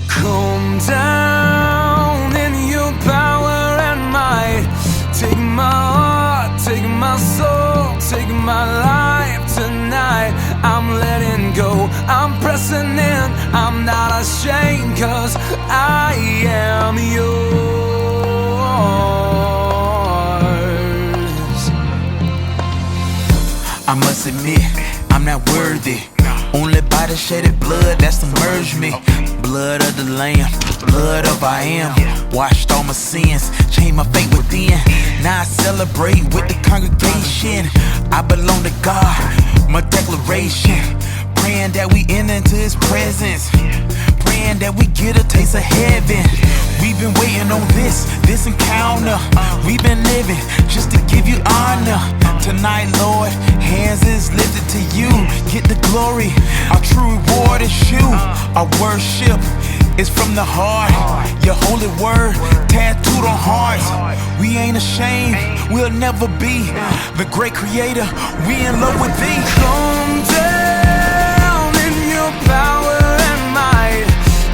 Come down in your power and might. Take my heart, take my soul, take my life tonight. I'm letting go, I'm pressing in, I'm not ashamed, 'cause I am yours. I must admit, I'm not worthy. Only by the shedded blood that submerged me. Blood of the Lamb, blood of I am. Washed all my sins, changed my fate within. Now I celebrate with the congregation. I belong to God, my declaration. Praying that we enter into His presence, praying that we get a taste of heaven. We've been waiting on this encounter. We've been living just to give you honor. Tonight, Lord, hands is lifted to you. Get the glory, our true reward is you. Our worship is from the heart. Your holy word tattooed on hearts. We ain't ashamed, we'll never be. The great creator, we in love with thee. Come down in your power and might.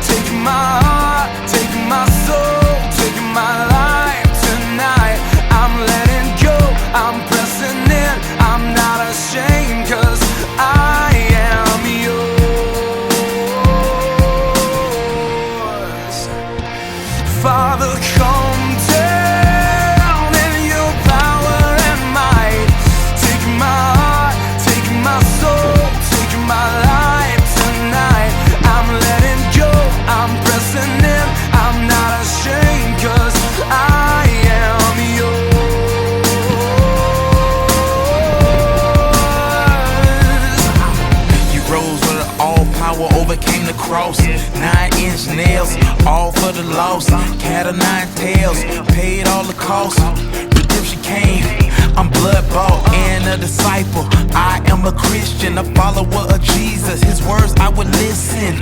Take my heart, take my soul, take my life tonight. I'm letting go, I'm pressing in, I'm not ashamed, 'cause I am yours. Father, come down in your power and might. Take my heart, take my soul, take my life tonight. I'm letting go, I'm pressing in, I'm not ashamed, 'cause I am yours. You rose with all power, overcame the cross. 9-inch nails, all for the loss. Cat of 9 tails, paid all the cost. Redemption came, I'm blood bought and a disciple. I am a Christian, a follower of Jesus. His words I would listen.